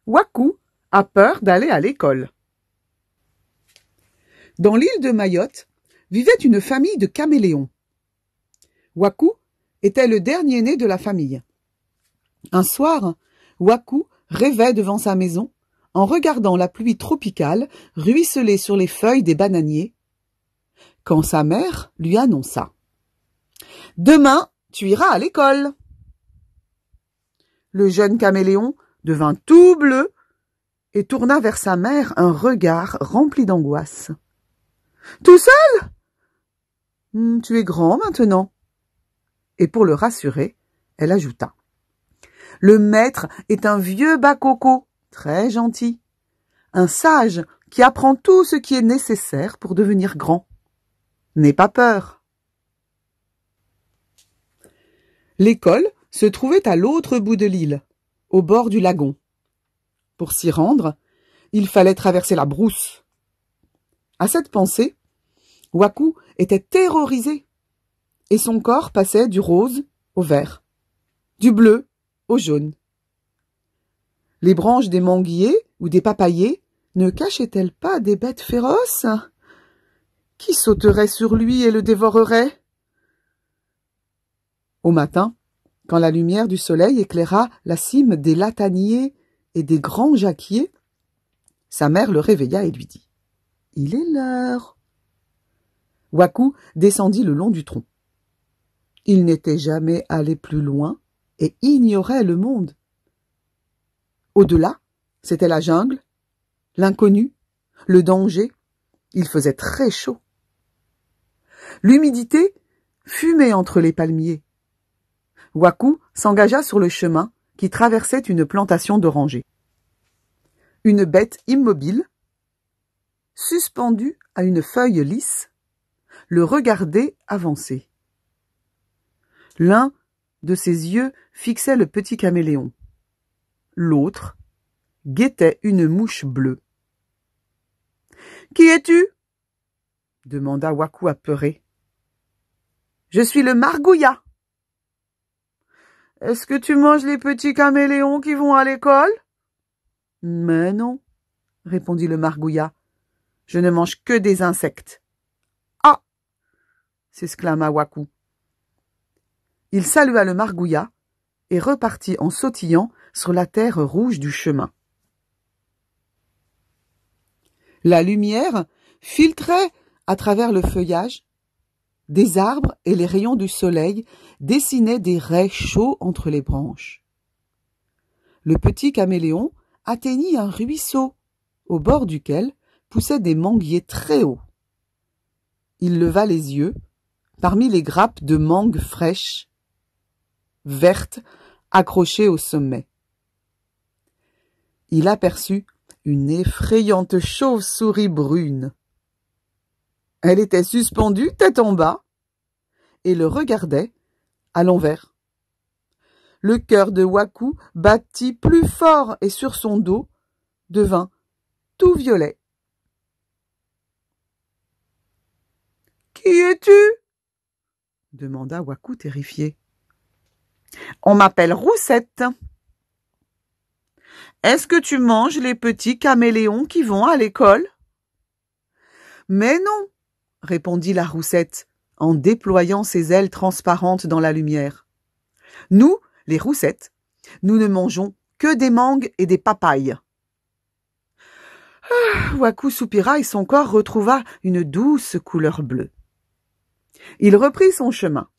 Wakou a peur d'aller à l'école. Dans l'île de Mayotte vivait une famille de caméléons. Wakou était le dernier né de la famille. Un soir, Wakou rêvait devant sa maison en regardant la pluie tropicale ruisseler sur les feuilles des bananiers, quand sa mère lui annonça: « Demain, tu iras à l'école. » Le jeune caméléon devint tout bleu et tourna vers sa mère un regard rempli d'angoisse. « Tout seul ? Tu es grand maintenant. » Et pour le rassurer, elle ajouta: « Le maître est un vieux bacoco, très gentil, un sage qui apprend tout ce qui est nécessaire pour devenir grand. N'aie pas peur. » L'école se trouvait à l'autre bout de l'île, au bord du lagon. Pour s'y rendre, il fallait traverser la brousse. À cette pensée, Wakou était terrorisé, et son corps passait du rose au vert, du bleu au jaune. Les branches des manguiers ou des papayers ne cachaient-elles pas des bêtes féroces qui sauteraient sur lui et le dévoreraient? Au matin, quand la lumière du soleil éclaira la cime des lataniers et des grands jacquiers, sa mère le réveilla et lui dit: « Il est l'heure. » Wakou descendit le long du tronc. Il n'était jamais allé plus loin et ignorait le monde. Au-delà, c'était la jungle, l'inconnu, le danger. Il faisait très chaud. L'humidité fumait entre les palmiers. Wakou s'engagea sur le chemin qui traversait une plantation d'orangers. Une bête immobile, suspendue à une feuille lisse, le regardait avancer. L'un de ses yeux fixait le petit caméléon. L'autre guettait une mouche bleue. « Qui es-tu ? » demanda Wakou apeuré. « Je suis le margouillat. »« Est-ce que tu manges les petits caméléons qui vont à l'école ? » ?»« Mais non, » répondit le margouillat. « Je ne mange que des insectes. »« Ah !» s'exclama Wakou. Il salua le margouillat et repartit en sautillant sur la terre rouge du chemin. La lumière filtrait à travers le feuillage. Des arbres et les rayons du soleil dessinaient des raies chauds entre les branches. Le petit caméléon atteignit un ruisseau, au bord duquel poussaient des manguiers très hauts. Il leva les yeux, parmi les grappes de mangues fraîches, vertes, accrochées au sommet. Il aperçut une effrayante chauve-souris brune. Elle était suspendue tête en bas et le regardait à l'envers. Le cœur de Wakou battit plus fort et sur son dos devint tout violet. « Qui es-tu ? » demanda Wakou terrifié. « On m'appelle Roussette. »« Est-ce que tu manges les petits caméléons qui vont à l'école ? » ?»« Mais non, » répondit la Roussette, en déployant ses ailes transparentes dans la lumière. « Nous, les Roussettes, nous ne mangeons que des mangues et des papayes. » Wakou soupira et son corps retrouva une douce couleur bleue. Il reprit son chemin,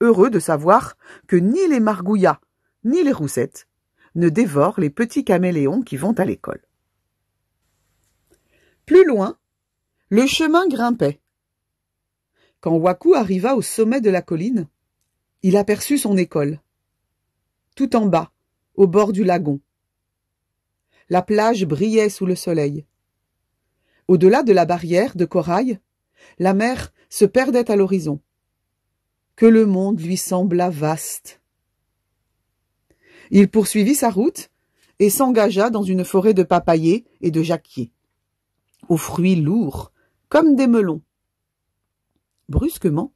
heureux de savoir que ni les margouillats ni les Roussettes ne dévorent les petits caméléons qui vont à l'école. Plus loin, le chemin grimpait. Quand Wakou arriva au sommet de la colline, il aperçut son école. Tout en bas, au bord du lagon. La plage brillait sous le soleil. Au-delà de la barrière de corail, la mer se perdait à l'horizon. Que le monde lui sembla vaste. Il poursuivit sa route et s'engagea dans une forêt de papayers et de jacquiers, aux fruits lourds, comme des melons. Brusquement,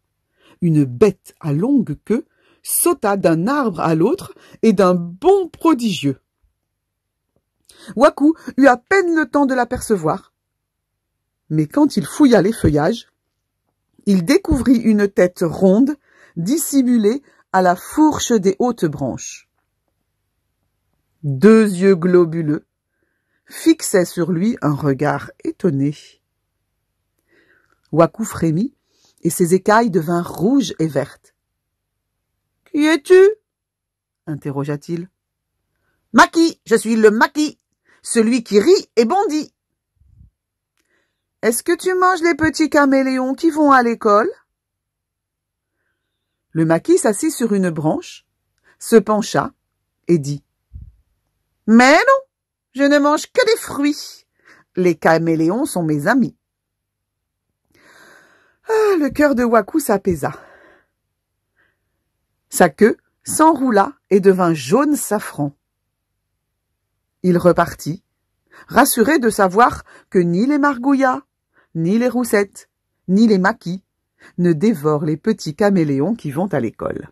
une bête à longue queue sauta d'un arbre à l'autre et d'un bond prodigieux. Wakou eut à peine le temps de l'apercevoir. Mais quand il fouilla les feuillages, il découvrit une tête ronde, dissimulée à la fourche des hautes branches. 2 yeux globuleux fixaient sur lui un regard étonné. Wakou frémit et ses écailles devinrent rouges et vertes. « Qui es-tu » interrogea-t-il. « Maki, je suis le Maki, celui qui rit et bondit. »« Est-ce que tu manges les petits caméléons qui vont à l'école ?» Le Maki s'assit sur une branche, se pencha et dit « Mais non, je ne mange que des fruits. Les caméléons sont mes amis. » Ah, le cœur de Wakou s'apaisa. Sa queue s'enroula et devint jaune safran. Il repartit, rassuré de savoir que ni les margouillas, ni les roussettes, ni les maquis ne dévorent les petits caméléons qui vont à l'école.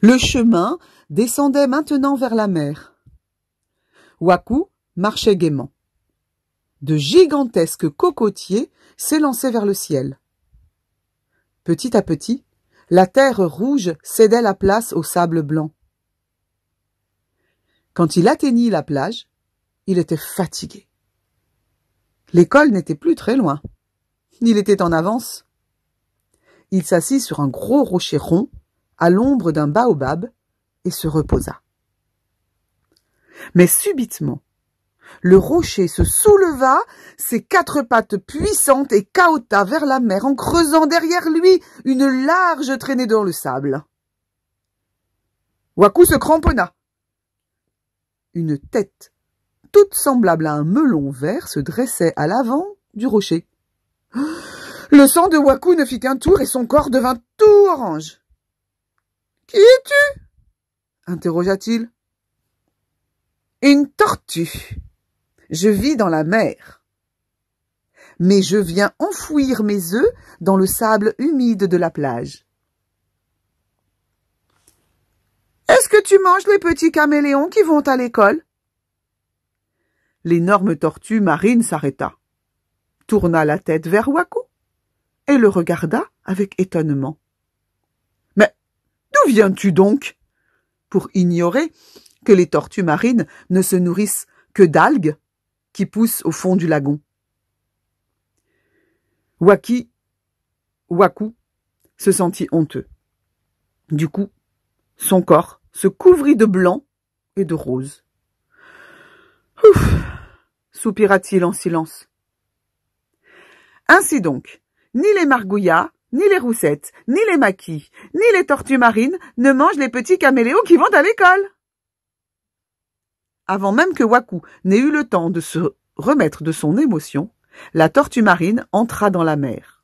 Le chemin descendait maintenant vers la mer. Wakou marchait gaiement. De gigantesques cocotiers s'élançaient vers le ciel. Petit à petit, la terre rouge cédait la place au sable blanc. Quand il atteignit la plage, il était fatigué. L'école n'était plus très loin. Il était en avance. Il s'assit sur un gros rocher rond, à l'ombre d'un baobab, et se reposa. Mais subitement, le rocher se souleva, ses 4 pattes puissantes et cahota vers la mer en creusant derrière lui une large traînée dans le sable. Wakou se cramponna. Une tête, toute semblable à un melon vert, se dressait à l'avant du rocher. Le sang de Wakou ne fit qu'un tour et son corps devint tout orange. « Qui es-tu » interrogea-t-il. « Une tortue. Je vis dans la mer. Mais je viens enfouir mes œufs dans le sable humide de la plage. »« Est-ce que tu manges les petits caméléons qui vont à l'école ?» L'énorme tortue marine s'arrêta, tourna la tête vers Wakou et le regarda avec étonnement. « Mais d'où viens-tu donc ?» Pour ignorer que les tortues marines ne se nourrissent que d'algues qui poussent au fond du lagon. Wakou se sentit honteux. Du coup, son corps se couvrit de blanc et de rose. « Ouf !» soupira-t-il en silence. Ainsi donc, ni les margouillas, ni les roussettes, ni les maquis, ni les tortues marines ne mangent les petits caméléons qui vont à l'école. Avant même que Wakou n'ait eu le temps de se remettre de son émotion, la tortue marine entra dans la mer.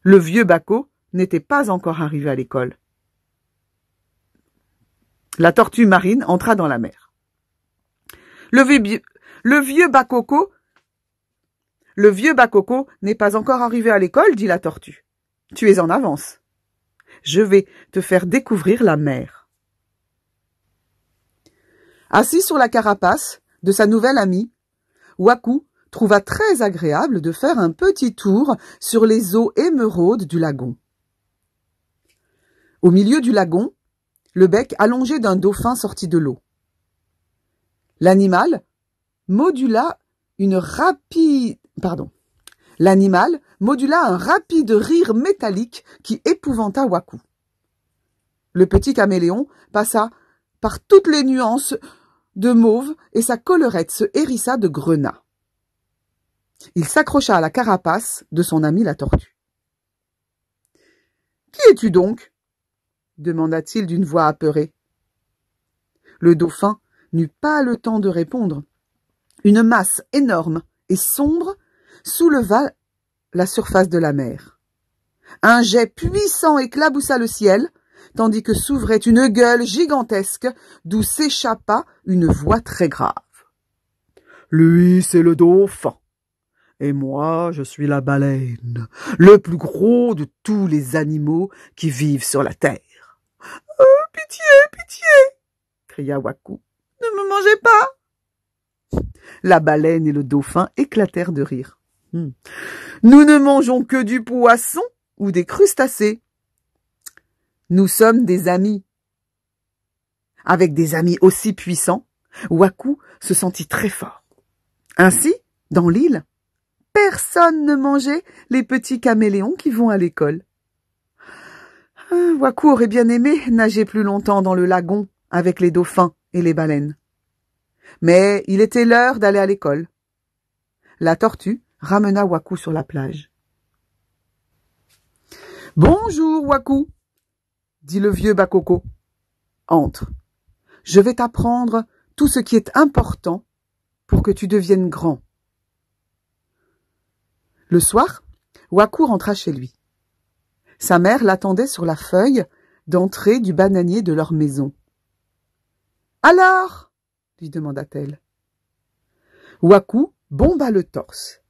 Le vieux Bako n'était pas encore arrivé à l'école. La tortue marine entra dans la mer. Le vieux Bakoko n'est pas encore arrivé à l'école, dit la tortue. Tu es en avance. Je vais te faire découvrir la mer. Assis sur la carapace de sa nouvelle amie, Wakou trouva très agréable de faire un petit tour sur les eaux émeraudes du lagon. Au milieu du lagon, le bec allongé d'un dauphin sortit de l'eau. L'animal modula un rapide rire métallique qui épouvanta Wakou. Le petit caméléon passa par toutes les nuances de mauve et sa collerette se hérissa de grenat. Il s'accrocha à la carapace de son ami la tortue. « Qui es-tu donc » demanda-t-il d'une voix apeurée. Le dauphin n'eut pas le temps de répondre. Une masse énorme et sombre souleva la surface de la mer. Un jet puissant éclaboussa le ciel, tandis que s'ouvrait une gueule gigantesque d'où s'échappa une voix très grave. « Lui, c'est le dauphin. Et moi, je suis la baleine, le plus gros de tous les animaux qui vivent sur la terre. »« Oh, pitié, pitié !» cria Wakou. Ne me mangez pas! La baleine et le dauphin éclatèrent de rire. Nous ne mangeons que du poisson ou des crustacés. Nous sommes des amis. Avec des amis aussi puissants, Wakou se sentit très fort. Ainsi, dans l'île, personne ne mangeait les petits caméléons qui vont à l'école. Wakou aurait bien aimé nager plus longtemps dans le lagon avec les dauphins et les baleines. Mais il était l'heure d'aller à l'école. La tortue ramena Wakou sur la plage. « Bonjour, Wakou !» dit le vieux Bakoko. « Entre. Je vais t'apprendre tout ce qui est important pour que tu deviennes grand. » Le soir, Wakou rentra chez lui. Sa mère l'attendait sur la feuille d'entrée du bananier de leur maison. « Alors ?» lui demanda-t-elle. Wakou bomba le torse,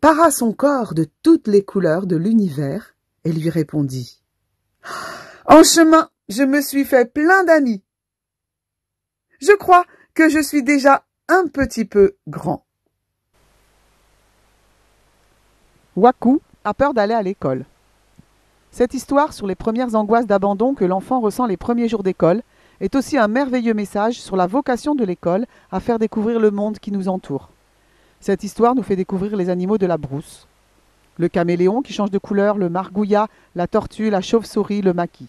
para son corps de toutes les couleurs de l'univers et lui répondit. « En chemin, je me suis fait plein d'amis. Je crois que je suis déjà un petit peu grand. » Wakou a peur d'aller à l'école. Cette histoire sur les premières angoisses d'abandon que l'enfant ressent les premiers jours d'école est aussi un merveilleux message sur la vocation de l'école à faire découvrir le monde qui nous entoure. Cette histoire nous fait découvrir les animaux de la brousse. Le caméléon qui change de couleur, le margouillat, la tortue, la chauve-souris, le maquis.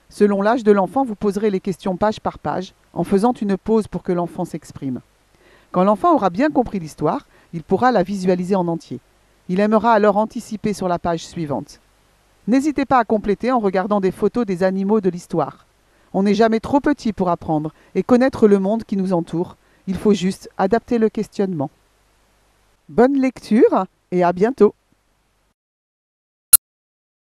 Selon l'âge de l'enfant, vous poserez les questions page par page, en faisant une pause pour que l'enfant s'exprime. Quand l'enfant aura bien compris l'histoire, il pourra la visualiser en entier. Il aimera alors anticiper sur la page suivante. N'hésitez pas à compléter en regardant des photos des animaux de l'histoire. On n'est jamais trop petit pour apprendre et connaître le monde qui nous entoure. Il faut juste adapter le questionnement. Bonne lecture et à bientôt!